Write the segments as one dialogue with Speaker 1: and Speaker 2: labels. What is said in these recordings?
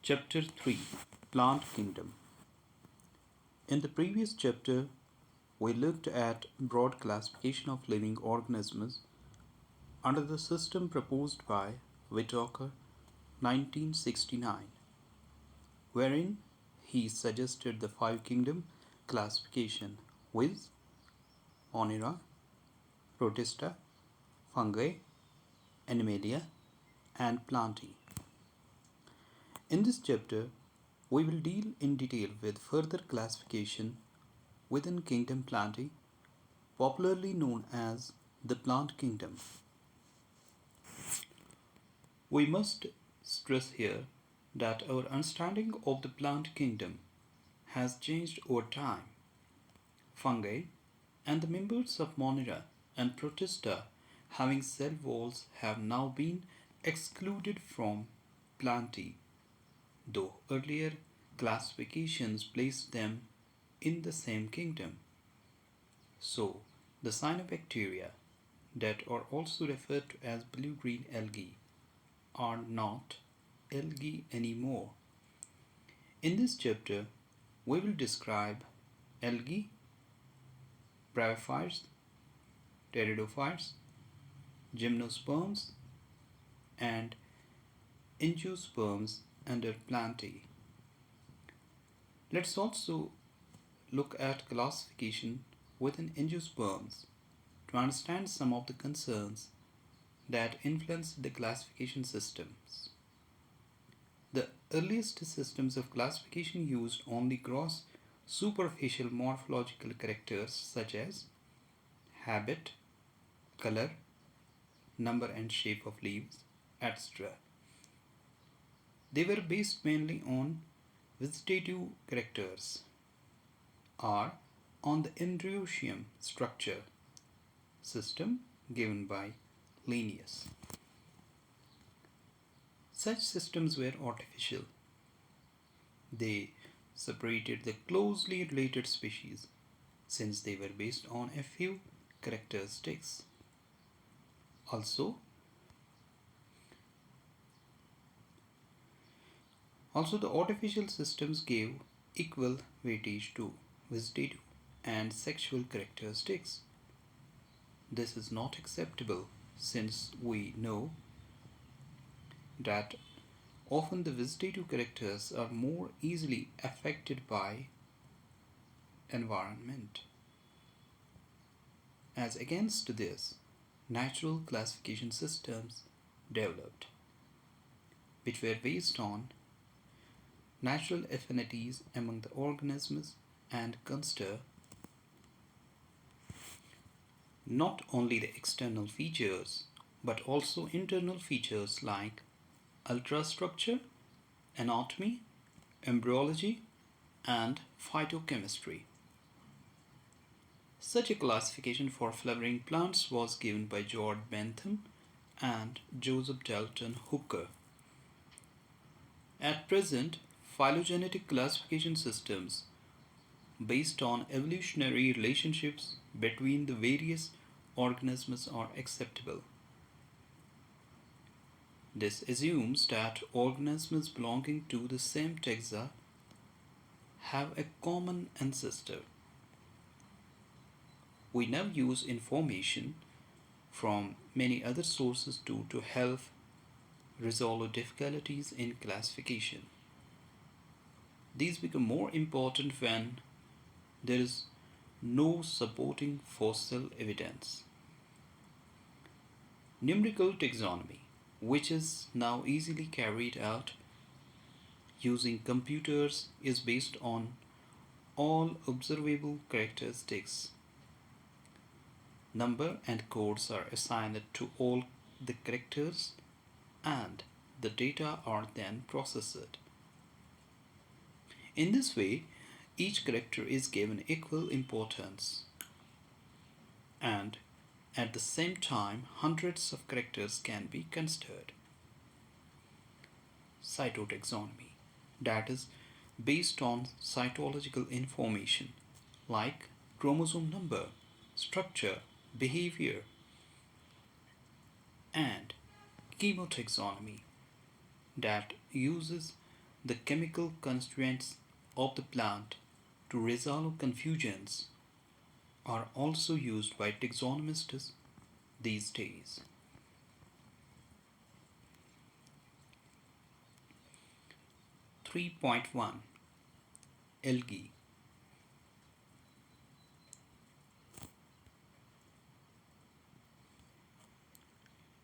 Speaker 1: Chapter 3 Plant Kingdom. In the previous chapter, we looked at broad classification of living organisms under the system proposed by Whitaker 1969, wherein he suggested the five kingdom classification with Monera, Protista, Fungi, Animalia, and Plantae. In this chapter, we will deal in detail with further classification within kingdom Plantae, popularly known as the plant kingdom. We must stress here that our understanding of the plant kingdom has changed over time. Fungi and the members of Monera and Protista having cell walls have now been excluded from Plantae, though earlier classifications placed them in the same kingdom. So, the cyanobacteria, that are also referred to as blue-green algae, are not algae anymore. In this chapter, we will describe algae, bryophytes, pteridophytes, gymnosperms, and angiosperms under Plantae. Let's also look at classification within angiosperms to understand some of the concerns that influence the classification systems. The earliest systems of classification used only gross superficial morphological characters such as habit, color, number and shape of leaves, etc. They were based mainly on vegetative characters or on the Androecium structure system given by Linnaeus. Such systems were artificial. They separated the closely related species since they were based on a few characteristics. Also, the artificial systems gave equal weightage to vegetative and sexual characteristics. This is not acceptable since we know that often the vegetative characters are more easily affected by environment. As against this, natural classification systems developed, which were based on natural affinities among the organisms and consider not only the external features but also internal features like ultrastructure, anatomy, embryology, and phytochemistry. Such a classification for flowering plants was given by George Bentham and Joseph Dalton Hooker. At present, phylogenetic classification systems based on evolutionary relationships between the various organisms are acceptable. This assumes that organisms belonging to the same taxa have a common ancestor. We now use information from many other sources to help resolve difficulties in classification. These become more important when there is no supporting fossil evidence. Numerical taxonomy, which is now easily carried out using computers, is based on all observable characteristics. Number and codes are assigned to all the characters and the data are then processed. In this way, each character is given equal importance, and at the same time, hundreds of characters can be considered. Cytotaxonomy, that is based on cytological information like chromosome number, structure, behavior, and chemotaxonomy, that uses the chemical constituents of the plant to resolve confusions are also used by taxonomists these days. 3.1 Algae.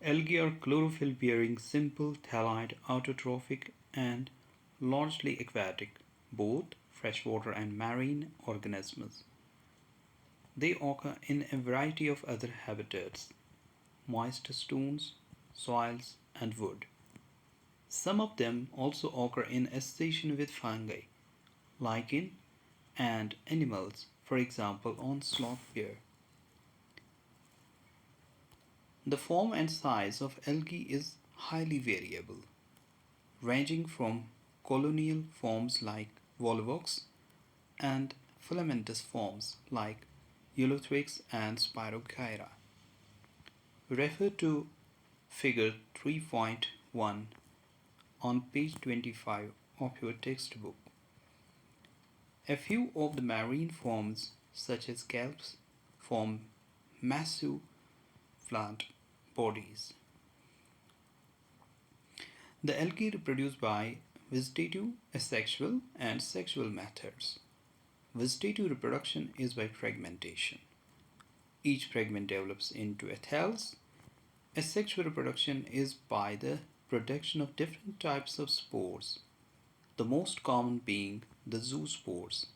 Speaker 1: Algae are chlorophyll-bearing simple thalide autotrophic and largely aquatic, both freshwater and marine organisms. They occur in a variety of other habitats, moist stones, soils, and wood. Some of them also occur in association with fungi, lichen, and animals, for example on sloth bear. The form and size of algae is highly variable, ranging from colonial forms like volvox and filamentous forms like Ulothrix and Spirogyra. Refer to Figure 3.1 on page 25 of your textbook. A few of the marine forms, such as kelps, form massive plant bodies. The algae reproduce by vegetative, asexual, and sexual methods. Vegetative reproduction is by fragmentation. Each fragment develops into ethers. Asexual reproduction is by the production of different types of spores, the most common being the zoospores.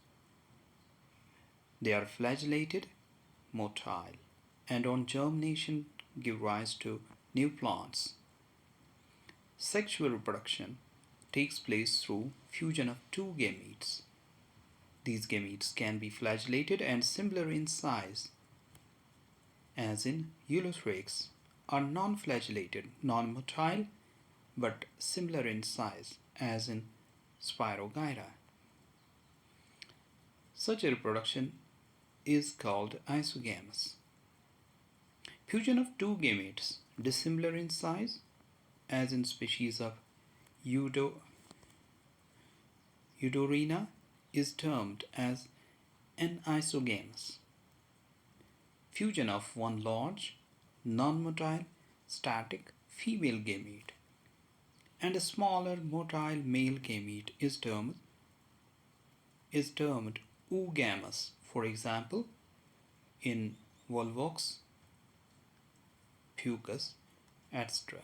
Speaker 1: They are flagellated, motile, and on germination give rise to new plants. Sexual reproduction takes place through fusion of two gametes. These gametes can be flagellated and similar in size, as in Ulothrix, are non-flagellated, non-motile, but similar in size, as in Spirogyra. Such a reproduction is called isogamous. Fusion of two gametes dissimilar in size, as in species of Eudorina, is termed as anisogamous. Fusion of one large, non-motile, static female gamete and a smaller motile male gamete is termed oogamous. For example, in Volvox, Fucus, etc.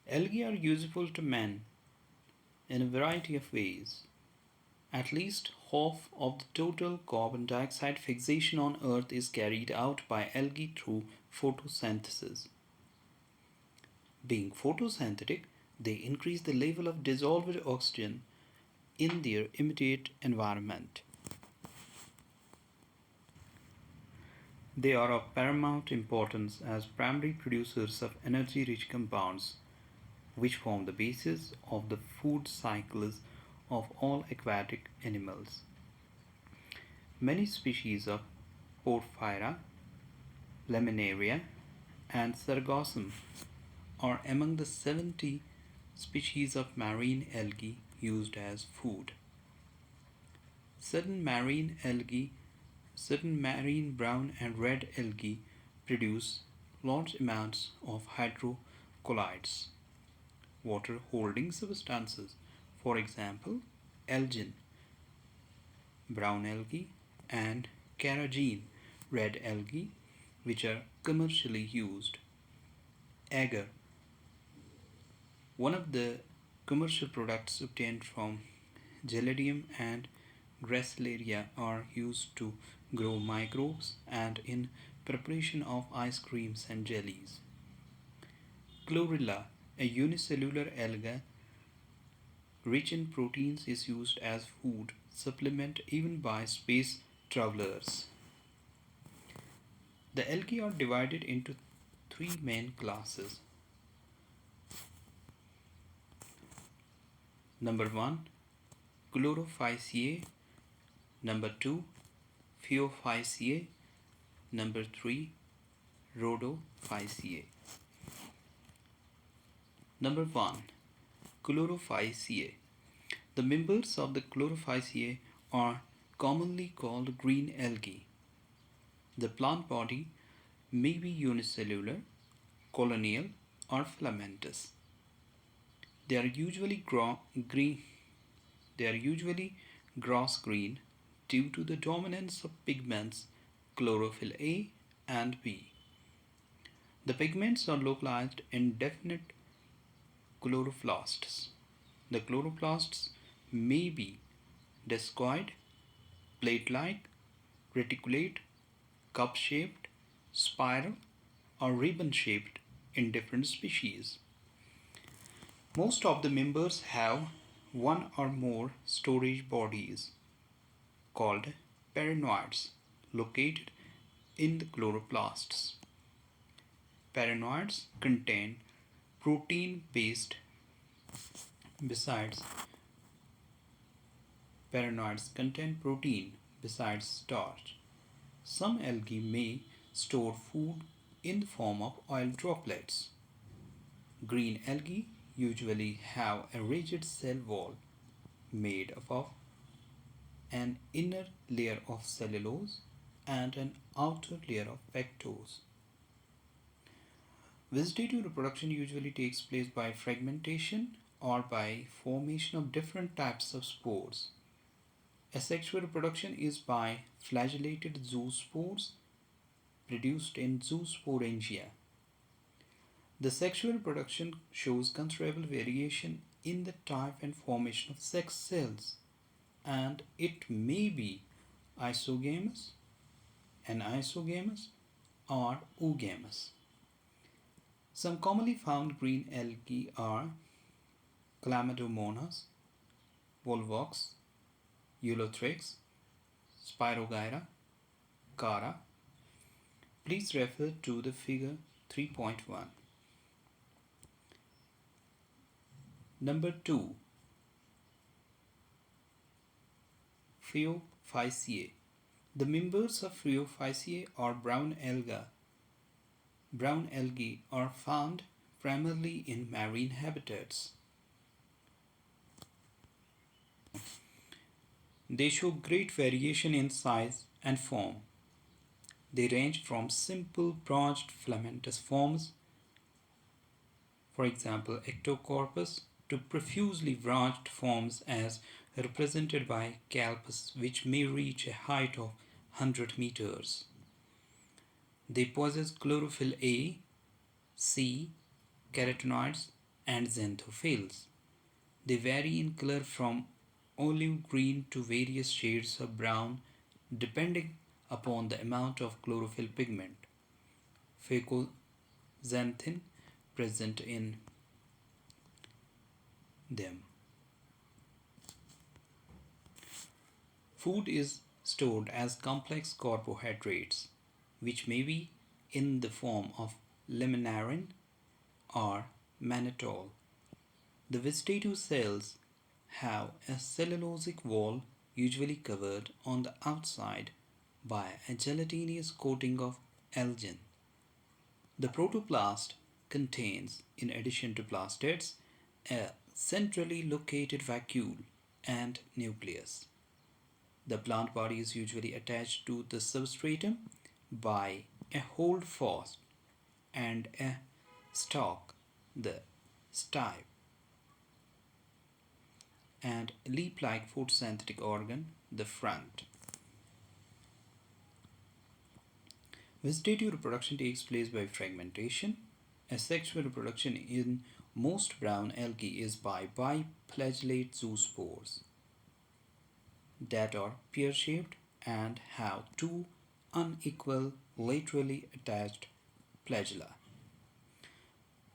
Speaker 1: Algae are useful to man in a variety of ways. At least half of the total carbon dioxide fixation on Earth is carried out by algae through photosynthesis. Being photosynthetic, they increase the level of dissolved oxygen in their immediate environment. They are of paramount importance as primary producers of energy-rich compounds, which form the basis of the food cycles of all aquatic animals. Many species of Porphyra, Laminaria, and Sargassum are among the 70 species of marine algae used as food. Certain marine brown and red algae produce large amounts of hydrocolloids, water holding substances, for example, algin, brown algae, and carrageen, red algae, which are commercially used. Agar, one of the commercial products obtained from Gelidium and Gracilaria, are used to grow microbes and in preparation of ice creams and jellies. Chlorella, a unicellular alga rich in proteins, is used as food supplement even by space travelers. The algae are divided into three main classes. Number 1, Chlorophyceae. Number 2, Phaeophyceae. Number 3, Rhodophyceae. Number 1, Chlorophyceae. The members of the Chlorophyceae are commonly called green algae. The plant body may be unicellular, colonial, or filamentous. They are usually green. They are usually grass green due to the dominance of pigments chlorophyll A and B. The pigments are localized in definite chloroplasts. The chloroplasts may be discoid, plate-like, reticulate, cup-shaped, spiral, or ribbon-shaped in different species. Most of the members have one or more storage bodies called paranoids located in the chloroplasts. Paranoids contain protein based besides Paranoids contain protein besides starch. Some algae may store food in the form of oil droplets. Green algae usually have a rigid cell wall made up of an inner layer of cellulose and an outer layer of lactose. Vegetative reproduction usually takes place by fragmentation or by formation of different types of spores. Asexual reproduction is by flagellated zoospores produced in zoosporangia. The sexual reproduction shows considerable variation in the type and formation of sex cells, and it may be isogamous, anisogamous, or oogamous. Some commonly found green algae are Chlamydomonas, Volvox, Ulothrix, Spirogyra, Cara. Please refer to the figure 3.1. Number 2. Phaeophyceae. The members of Phaeophyceae or brown algae are found primarily in marine habitats. They show great variation in size and form. They range from simple branched filamentous forms, for example ectocorpus, to profusely branched forms as represented by calpus, which may reach a height of 100 meters. They possess chlorophyll A, C, carotenoids, and xanthophylls. They vary in color from olive green to various shades of brown depending upon the amount of chlorophyll pigment, phaeoxanthin, present in them. Food is stored as complex carbohydrates, which may be in the form of laminarin or mannitol. The vegetative cells have a cellulosic wall usually covered on the outside by a gelatinous coating of algin. The protoplast contains, in addition to plastids, a centrally located vacuole and nucleus. The plant body is usually attached to the substratum by a holdfast and a stalk, the stipe, and leaf-like photosynthetic organ, the front. Vegetative reproduction takes place by fragmentation. Asexual reproduction in most brown algae is by biflagellate zoospores that are pear-shaped and have two unequal laterally attached flagella.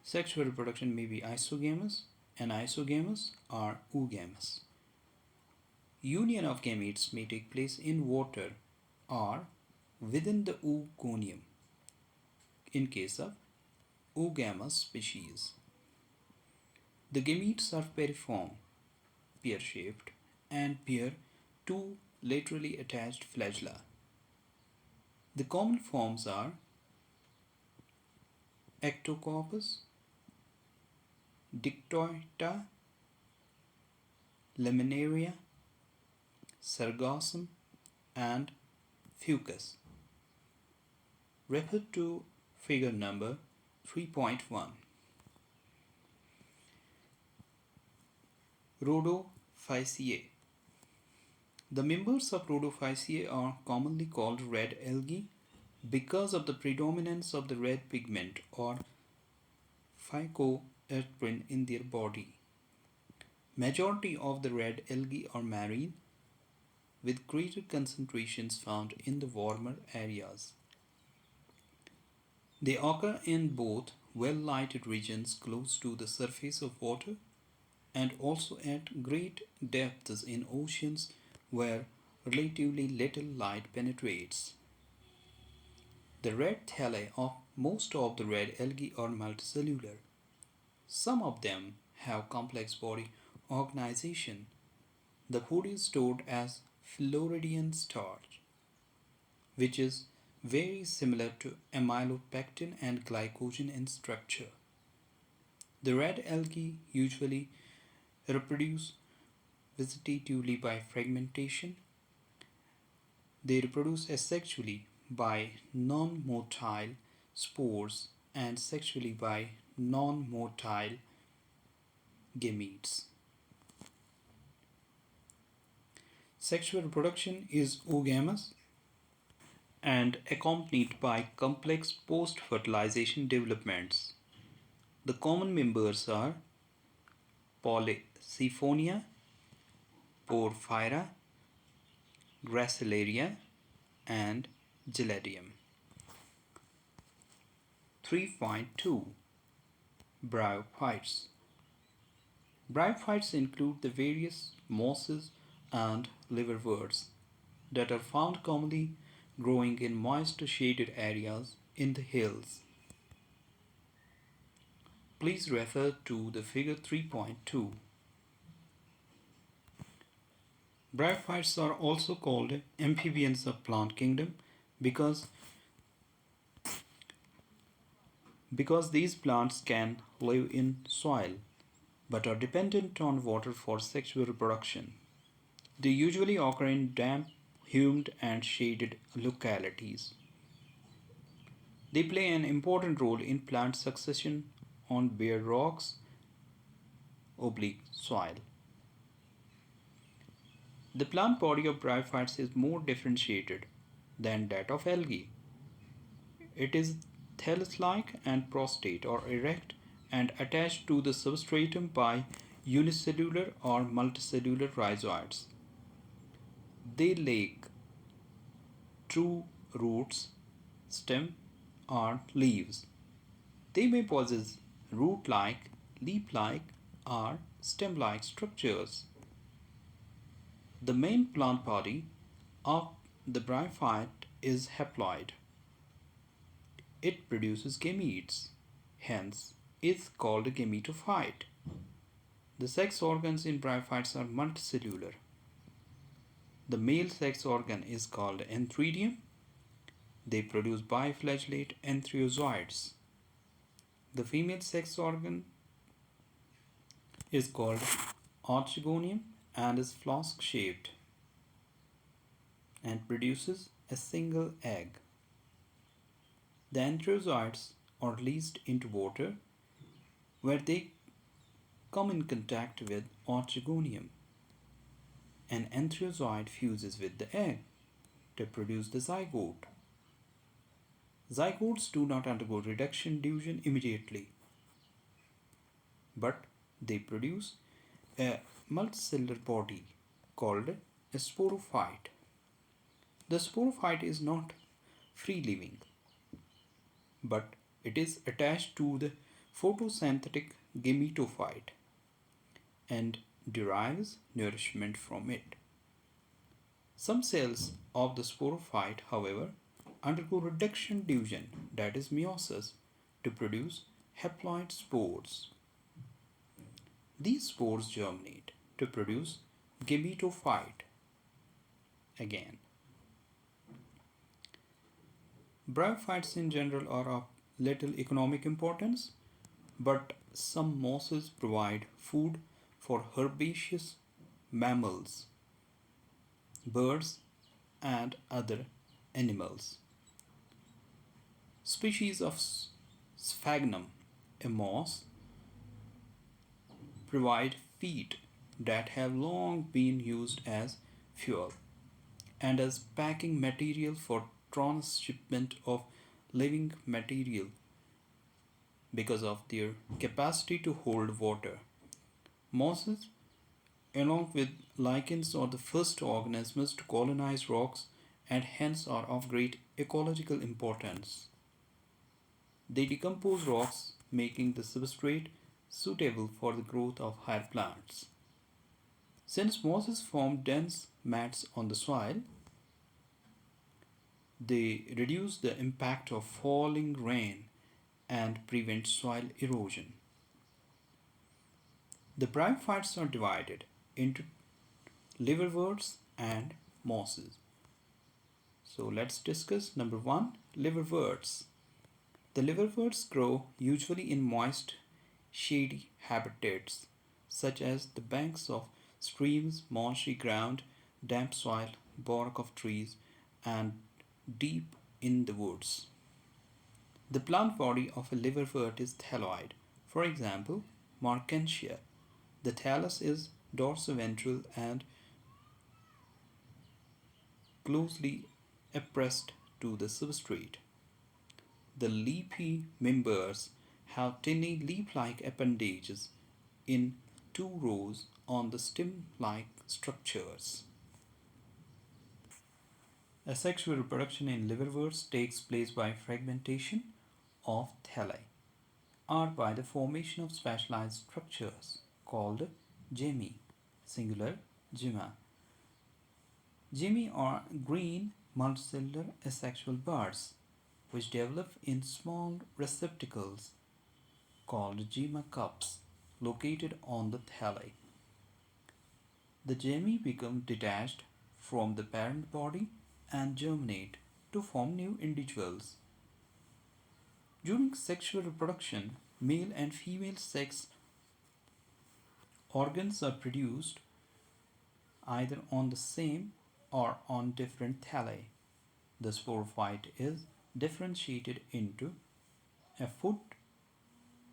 Speaker 1: Sexual reproduction may be isogamous, anisogamous, or oogamous. Union of gametes may take place in water or within the oogonium in case of oogamous species. The gametes are piriform, pear-shaped, and bear two laterally attached flagella. The common forms are Ectocorpus, Dictyoita, laminaria, sargassum, and fucus. Refer to figure number 3.1. Rhodophyceae. The members of Rhodophyceae are commonly called red algae because of the predominance of the red pigment or phycoerythrin in their body. Majority of the red algae are marine, with greater concentrations found in the warmer areas. They occur in both well-lighted regions close to the surface of water and also at great depths in oceans where relatively little light penetrates. The red thalli of most of the red algae are multicellular. Some of them have complex body organization. The food is stored as Floridian starch, which is very similar to amylopectin and glycogen in structure. The red algae usually reproduce vegetatively by fragmentation. They reproduce asexually by non-motile spores and sexually by non-motile gametes. Sexual reproduction is oogamous and accompanied by complex post-fertilization developments. The common members are Polysiphonia, Porphyra, Gracilaria, and Giladium. 3.2 Bryophytes. Bryophytes include the various mosses and liverworts that are found commonly growing in moist shaded areas in the hills. Please refer to the figure 3.2. Bryophytes are also called amphibians of plant kingdom because these plants can live in soil but are dependent on water for sexual reproduction. They usually occur in damp, humid, and shaded localities. They play an important role in plant succession on bare rocks, oblique soil. The plant body of bryophytes is more differentiated than that of algae. It is thallus-like and prostrate or erect and attached to the substratum by unicellular or multicellular rhizoids. They lack true roots, stem, or leaves. They may possess root-like, leaf-like, or stem-like structures. The main plant body of the bryophyte is haploid. It produces gametes, hence is called a gametophyte. The sex organs in bryophytes are multicellular. The male sex organ is called antheridium. They produce biflagellate anthrozoids. The female sex organ is called archegonium and is flask-shaped and produces a single egg. The anthrozoids are released into water where they come in contact with archegonium. An anthrozoid fuses with the egg to produce the zygote. Zygotes do not undergo reduction diffusion immediately, but they produce a multicellular body called a sporophyte. The sporophyte is not free living, but it is attached to the photosynthetic gametophyte and derives nourishment from it. Some cells of the sporophyte, however, undergo reduction diffusion, that is meiosis, to produce haploid spores. These spores germinate to produce gametophyte again. Bryophytes in general are of little economic importance, but some mosses provide food for herbaceous mammals, birds, and other animals. Species of sphagnum, a moss, provide feet that have long been used as fuel and as packing material for transshipment of living material because of their capacity to hold water. Mosses, along with lichens, are the first organisms to colonize rocks and hence are of great ecological importance. They decompose rocks, making the substrate suitable for the growth of higher plants. Since mosses form dense mats on the soil, they reduce the impact of falling rain and prevent soil erosion. The bryophytes are divided into liverworts and mosses. So let's discuss number one, liverworts. The liverworts grow usually in moist, shady habitats such as the banks of streams, marshy ground, damp soil, bark of trees, and deep in the woods. The plant body of a liverwort is thalloid. For example, Markentia. The thallus is dorsoventral and closely pressed to the substrate. The leafy members have tiny leaf-like appendages in two rows on the stem-like structures. Asexual reproduction in liverworts takes place by fragmentation of thalli or by the formation of specialized structures called gemi, singular gemma. Gemi are green multicellular asexual buds which develop in small receptacles called gemma cups located on the thalli. The gemi become detached from the parent body and germinate to form new individuals. During sexual reproduction, male and female sex organs are produced either on the same or on different thalli. The sporophyte is differentiated into a foot,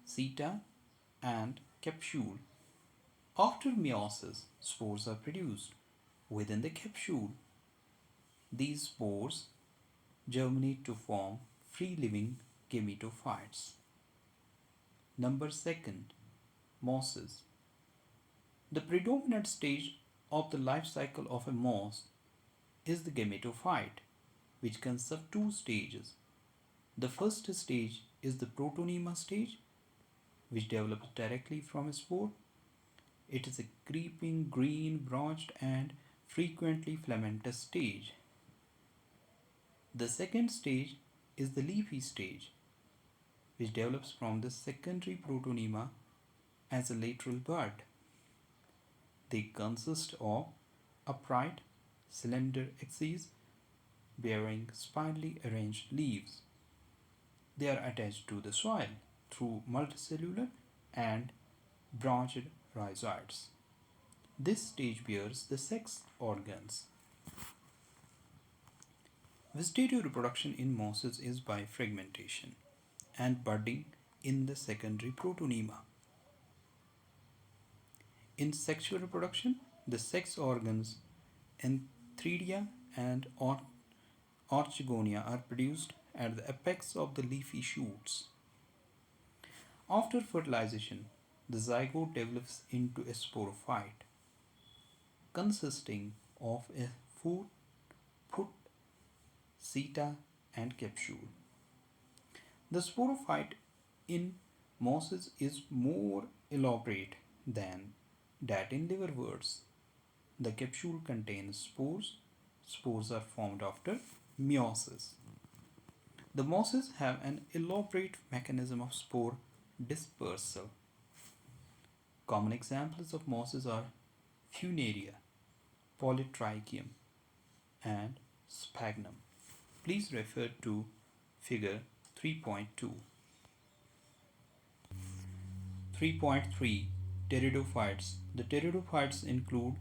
Speaker 1: seta, and capsule. After meiosis, spores are produced within the capsule. These spores germinate to form free living gametophytes. Number second, mosses. The predominant stage of the life cycle of a moss is the gametophyte, which consists of two stages. The first stage is the protonema stage, which develops directly from a spore. It is a creeping, green, branched, and frequently filamentous stage. The second stage is the leafy stage, which develops from the secondary protonema as a lateral bud. They consist of upright, slender axes bearing spirally arranged leaves. They are attached to the soil through multicellular and branched rhizoids. This stage bears the sex organs. Vegetative reproduction in mosses is by fragmentation and budding in the secondary protonema. In sexual reproduction, the sex organs antheridia and archegonia are produced at the apex of the leafy shoots. After fertilization, the zygote develops into a sporophyte consisting of a foot, seta, and capsule. The sporophyte in mosses is more elaborate than that in liverworts. The capsule contains spores. Spores are formed after meiosis. The mosses have an elaborate mechanism of spore dispersal. Common examples of mosses are Funaria, Polytrichium, and Sphagnum. Please refer to figure 3.2. 3.3 Pteridophytes. The pteridophytes include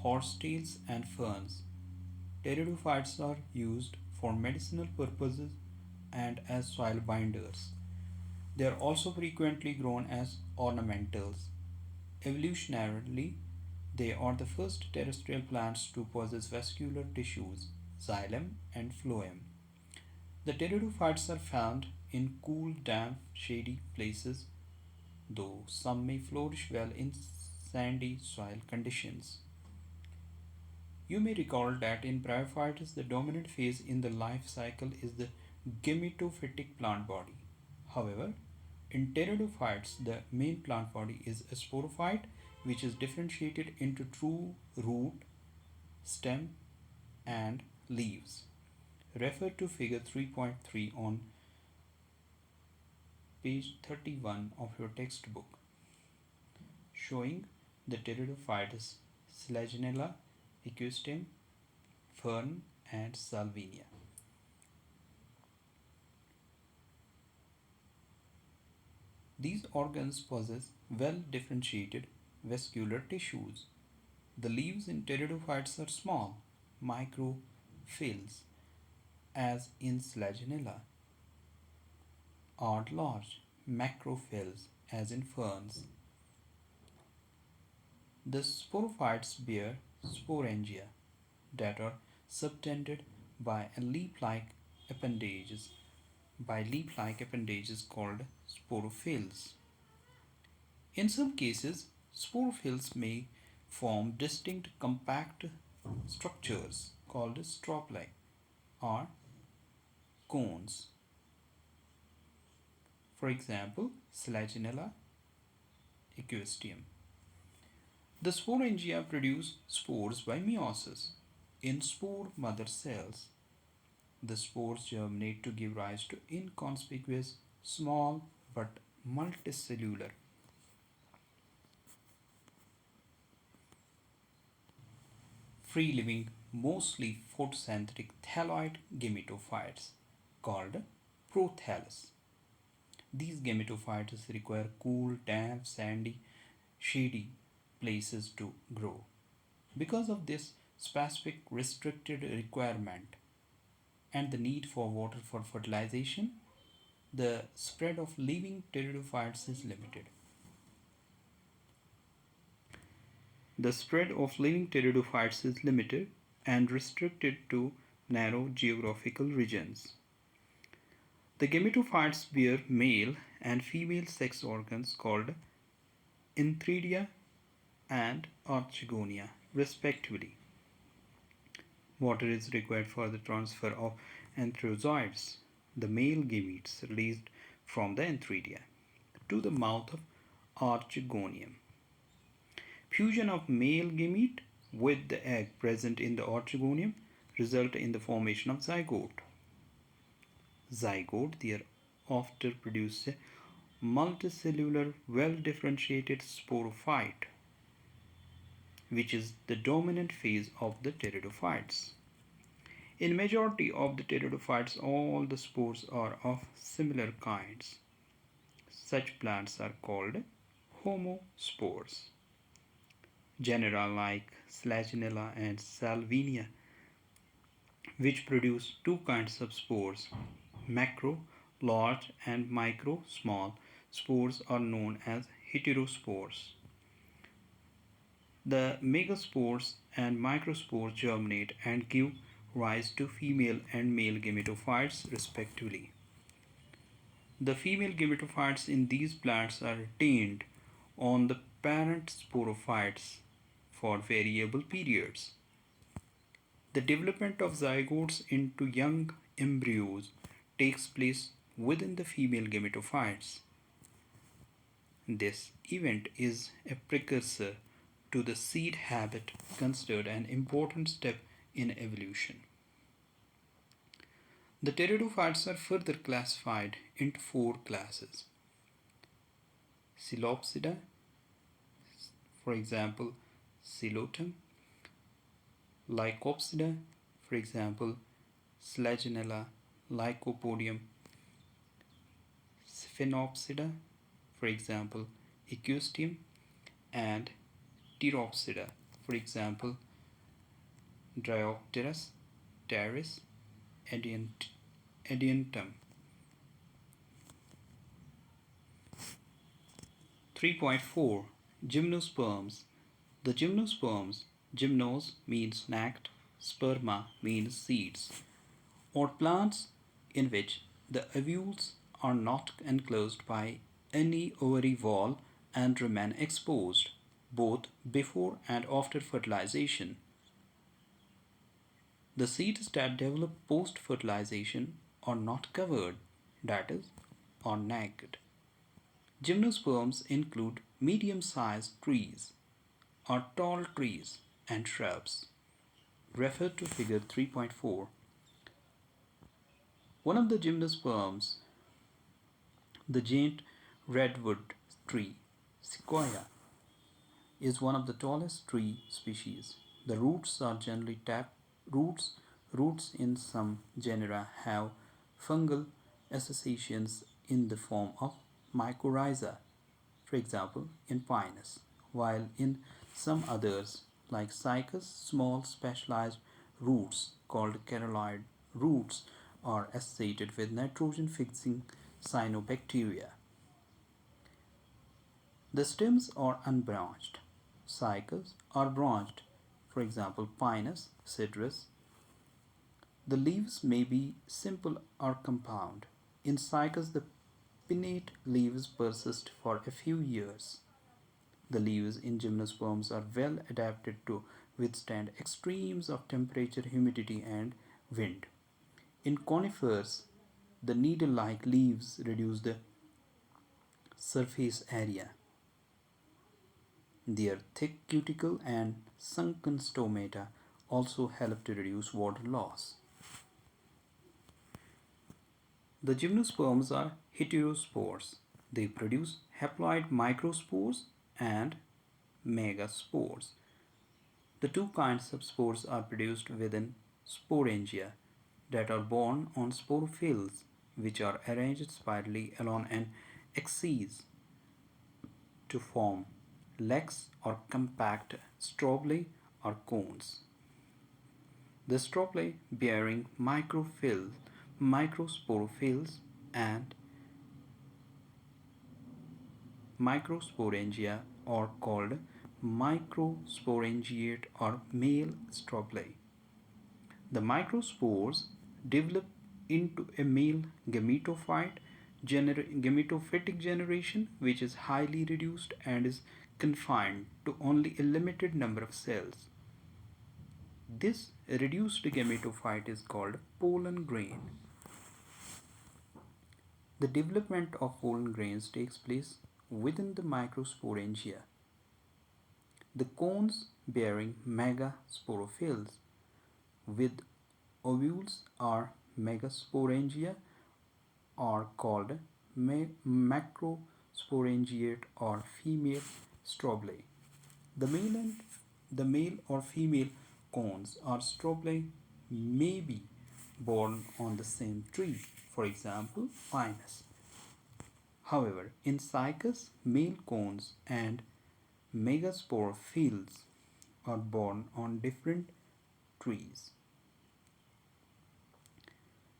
Speaker 1: horsetails, and ferns. Pteridophytes are used for medicinal purposes and as soil binders. They are also frequently grown as ornamentals. Evolutionarily, they are the first terrestrial plants to possess vascular tissues, xylem and phloem. The pteridophytes are found in cool, damp, shady places, though some may flourish well in sandy soil conditions. You may recall that in bryophytes, the dominant phase in the life cycle is the gametophytic plant body. However, in pteridophytes, the main plant body is a sporophyte, which is differentiated into true root, stem, and leaves. Refer to figure 3.3 on page 31 of your textbook, showing the pteridophytes Selaginella, Equisteum, Fern, and Salvinia. These organs possess well differentiated vascular tissues. The leaves in pteridophytes are small, microphyls, as in Selaginella, are large, macrophyls, as in ferns. The sporophytes bear sporangia that are subtended by a leaf-like appendages called sporophylls. In some cases, sporophylls may form distinct compact structures called stropili or cones. For example, Selaginella, Equisteum. The sporangia produce spores by meiosis. In spore mother cells, the spores germinate to give rise to inconspicuous, small but multicellular free-living, mostly photosynthetic thalloid gametophytes called prothallus. These gametophytes require cool, damp, sandy, shady places to grow. Because of this specific restricted requirement and the need for water for fertilization, the spread of living pteridophytes is limited. The spread of living pteridophytes is limited and restricted to narrow geographical regions. The gametophytes bear male and female sex organs called antheridia and archegonia, respectively. Water is required for the transfer of antherozoids, the male gametes released from the antheridia, to the mouth of archegonium. Fusion of male gamete with the egg present in the archegonium result in the formation of zygote. Zygote thereafter produces a multicellular, well-differentiated sporophyte, which is the dominant phase of the pteridophytes. In majority of the pteridophytes, all the spores are of similar kinds. Such plants are called homospores. Genera like Selaginella and Salvinia, which produce two kinds of spores, macro, large, and micro, small spores, are known as heterospores. The megaspores and microspores germinate and give rise to female and male gametophytes respectively. The female gametophytes in these plants are retained on the parent sporophytes for variable periods. The development of zygotes into young embryos takes place within the female gametophytes. This event is a precursor to the seed habit, considered an important step in evolution. The pteridophytes are further classified into four classes. Coelopsida, for example, Coelotum. Lycopsida, for example, Selaginella, Lycopodium. Sphenopsida, for example, Equisteum, and Pteropsida, for example, Dryopteris, Pteris, Ediantum. 3.4 Gymnosperms. The gymnosperms, gymnos means snacked, sperma means seeds, or plants in which the ovules are not enclosed by any ovary wall and remain exposed both before and after fertilization. The seeds that develop post fertilization are not covered, that is, are naked. Gymnosperms include medium sized trees or tall trees and shrubs. Refer to figure 3.4. One of the gymnosperms, the giant redwood tree, Sequoia, is one of the tallest tree species. The roots are generally tap roots. Roots in some genera have fungal associations in the form of mycorrhiza, for example, in Pinus, while in some others, like Cycas, small specialized roots called carollid roots are associated with nitrogen fixing cyanobacteria. The stems are unbranched. Cycas are branched, for example, Pinus, Citrus. The leaves may be simple or compound. In Cycas, the pinnate leaves persist for a few years. The leaves in gymnosperms are well adapted to withstand extremes of temperature, humidity, and wind. In conifers, the needle like leaves reduce the surface area. Their thick cuticle and sunken stomata also help to reduce water loss. The gymnosperms are heterospores. They produce haploid microspores and megaspores. The two kinds of spores are produced within sporangia that are borne on sporophylls, which are arranged spirally along an axis to form legs or compact strobili or cones. The strobili bearing microsporophylls and microsporangia are called microsporangiate or male strobili. The microspores develop into a male gametophytic generation which is highly reduced and is confined to only a limited number of cells. This reduced gametophyte is called pollen grain. The development of pollen grains takes place within the microsporangia. The cones bearing megasporophylls with ovules are megasporangia are called macrosporangiate or female strobili. The male or female cones or strobili may be born on the same tree, for example, Pinus. However, in Cycas, male cones and megasporophylls are born on different trees.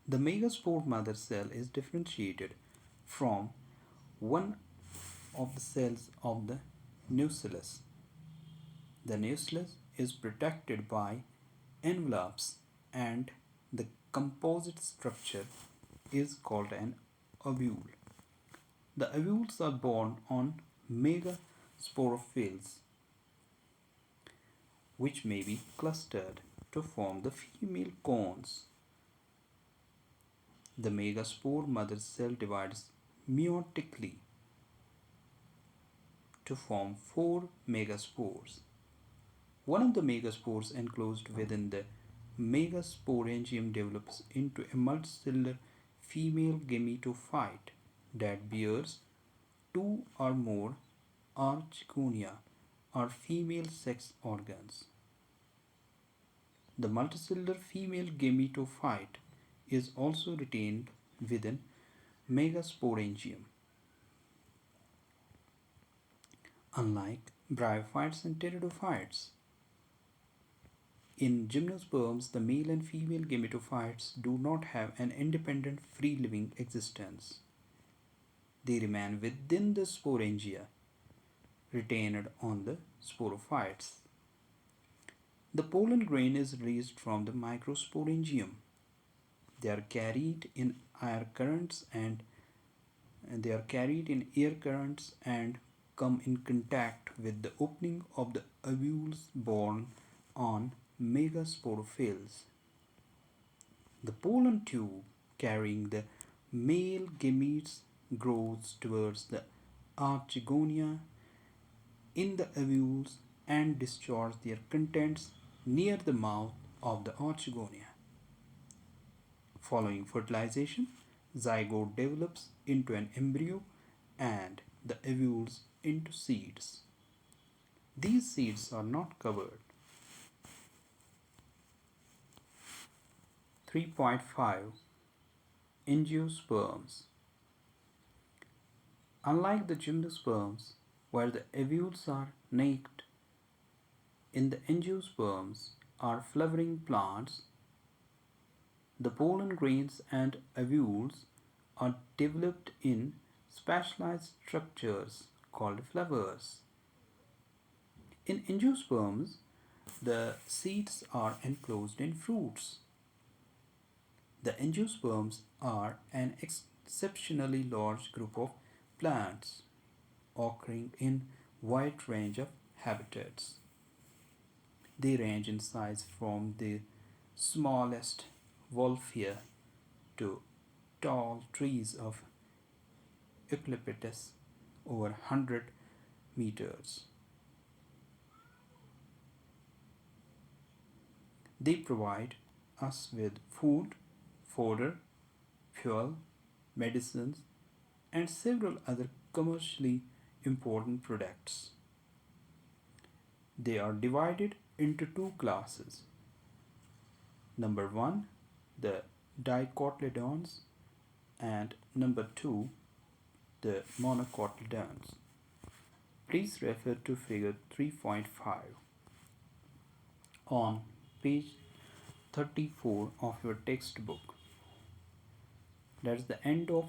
Speaker 1: The megaspore mother cell is differentiated from one of the cells of the nucellus. The nucellus is protected by envelopes and the composite structure is called an ovule. The ovules are borne on megasporophylls which may be clustered to form the female cones. The megaspore mother cell divides meiotically to form four megaspores. One of the megaspores enclosed within the megasporangium develops into a multicellular female gametophyte that bears two or more archegonia or female sex organs. The multicellular female gametophyte is also retained within megasporangium. Unlike bryophytes and pteridophytes, In gymnosperms, the male and female gametophytes do not have an independent free living existence. They remain within the sporangia, retained on the sporophytes. The pollen grain is released from the microsporangium. They are carried in air currents and come in contact with the opening of the ovules borne on megasporophylls. The pollen tube carrying the male gametes grows towards the archegonia in the ovules and discharge their contents near the mouth of the archegonia. Following fertilization, zygote develops into an embryo and the ovules into seeds. These seeds are not covered. 3.5 Angiosperms. Unlike the gymnosperms, where the ovules are naked, in the angiosperms are flowering plants. The pollen grains and ovules are developed in specialized structures called flowers. In angiosperms, the seeds are enclosed in fruits. The angiosperms are an exceptionally large group of plants occurring in wide range of habitats. They range in size from the smallest wolfia to tall trees of eucalyptus over 100 meters. They provide us with food, fodder, fuel, medicines, and several other commercially important products. They are divided into two classes. Number one, the dicotyledons, and number two, the monocotyledons. Please refer to figure 3.5 on page 34 of your textbook. That's the end of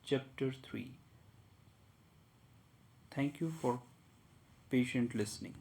Speaker 1: chapter 3. Thank you for patient listening.